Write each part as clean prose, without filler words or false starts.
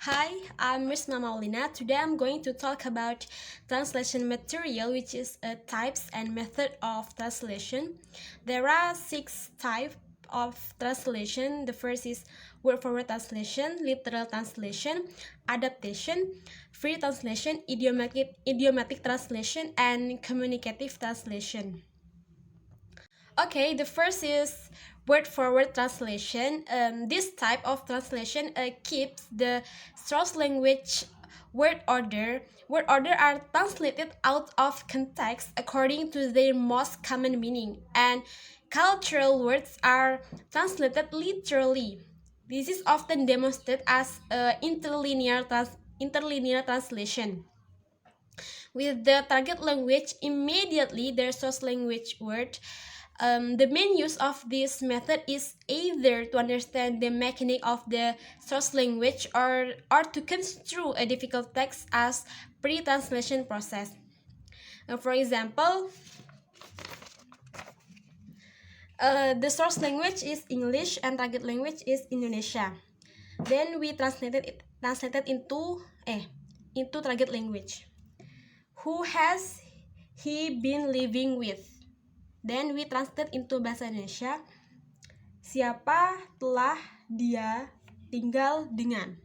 Hi, I'm Risma Maulina. Today I'm going to talk about translation material, which is types and method of translation. There are 6 types of translation. The first is word for word translation, literal translation, adaptation, free translation, idiomatic translation, and communicative translation. Okay, the first is word for word translation. This type of translation keeps the source language word order. Word order are translated out of context according to their most common meaning, and cultural words are translated literally. This is often demonstrated as interlinear translation. With the target language, immediately their source language word. The main use of this method is either to understand the mechanic of the source language or to construe a difficult text as pre-translation process. For example, the source language is English and target language is Indonesia. Then we translated into target language. Who has he been living with? Then we translate into bahasa Indonesia. Siapa telah dia tinggal dengan?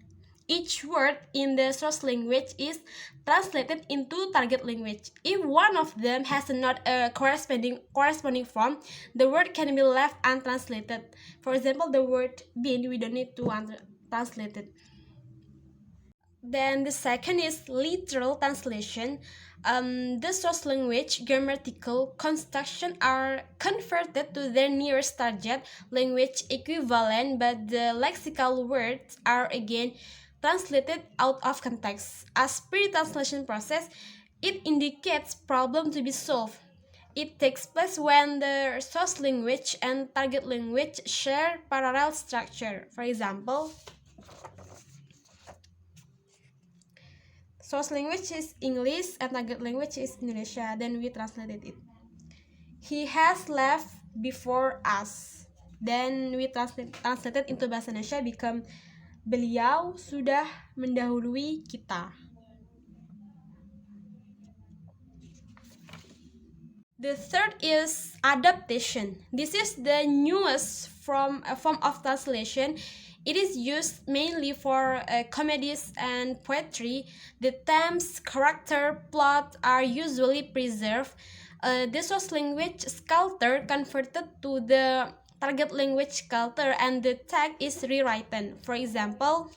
Each word in the source language is translated into target language. If one of them has not a corresponding form, the word can be left untranslated. For example, the word bin, we don't need to translate it. Then the second is literal translation. The source language grammatical construction are converted to their nearest target language equivalent, but the lexical words are again translated out of context. As pre-translation process, it indicates problem to be solved. It takes place when the source language and target language share parallel structure. For example, source language is English and target language is Indonesia. Then we translated it. He has left before us. Then we translated into bahasa Indonesia become beliau sudah mendahului kita. The third is adaptation. This is the newest form of translation. It is used mainly for comedies and poetry. The themes, character, plot are usually preserved. The source language sculptor converted to the target language sculptor and the text is rewritten. For example,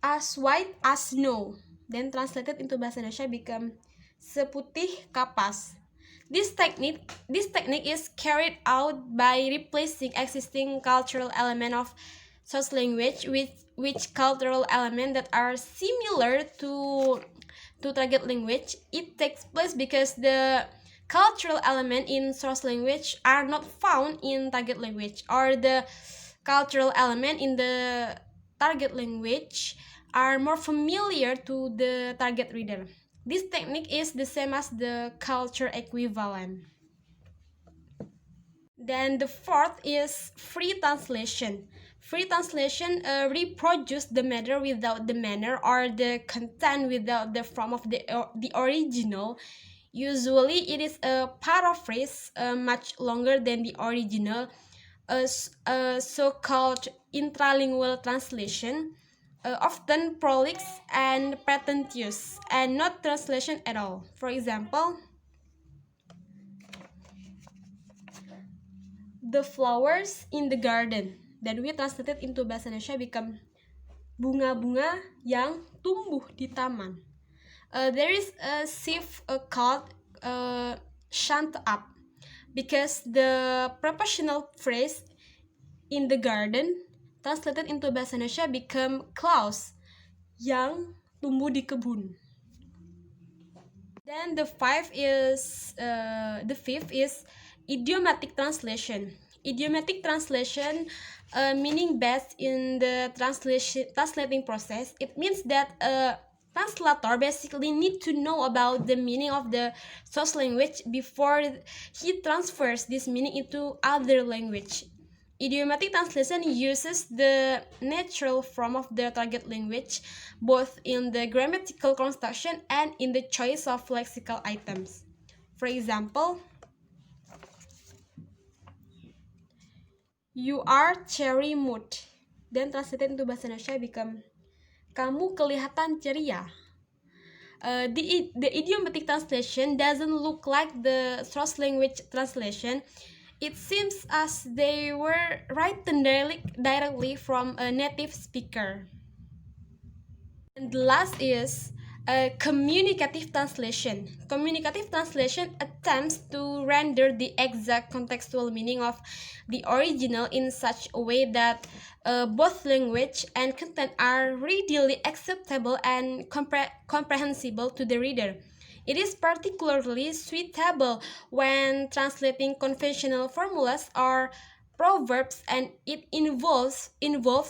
as white as snow. Then translated into bahasa Indonesia become seputih kapas. This technique is carried out by replacing existing cultural element of source language with which cultural element that are similar to target language. It takes place because the cultural element in source language are not found in target language, or the cultural element in the target language are more familiar to the target reader. This technique is the same as the culture equivalent. Then the fourth is free translation. Free translation reproduce the matter without the manner or the content without the form of the original. Usually it is a paraphrase much longer than the original, a so-called intralingual translation, often prolix and pretentious, and not translation at all. For example, the flowers in the garden. Then we translated into bahasa Indonesia become bunga-bunga yang tumbuh di taman. There is a shift called shut up because the prepositional phrase in the garden translated into bahasa Indonesia become clouds yang tumbuh di kebun. Then the fifth is idiomatic translation. Idiomatic translation, meaning based in the translating process. It means that a translator basically need to know about the meaning of the source language before he transfers this meaning into other language. Idiomatic translation uses the natural form of the target language, both in the grammatical construction and in the choice of lexical items. For example, you are cherry mood. Then translated into bahasa Indonesia become kamu kelihatan ceria. The idiomatic translation doesn't look like the source language translation. It seems as they were written directly from a native speaker. And the last is a communicative translation. Communicative translation attempts to render the exact contextual meaning of the original in such a way that both language and content are readily acceptable and comprehensible to the reader. It is particularly suitable when translating conventional formulas or proverbs, and it involves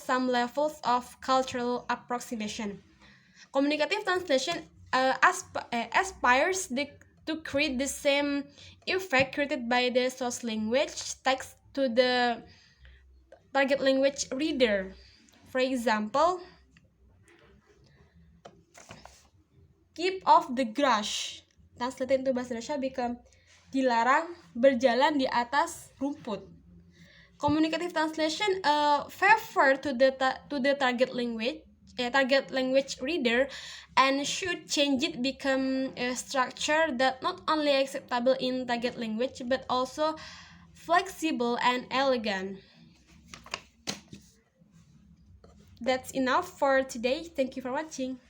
some levels of cultural approximation. Communicative translation aspires to create the same effect created by the source language text to the target language reader. For example, keep off the grass. Translated into bahasa Indonesia become dilarang berjalan di atas rumput. Communicative translation favor to the target language reader, and should change it become a structure that not only acceptable in target language but also flexible and elegant. That's enough for today. Thank you for watching.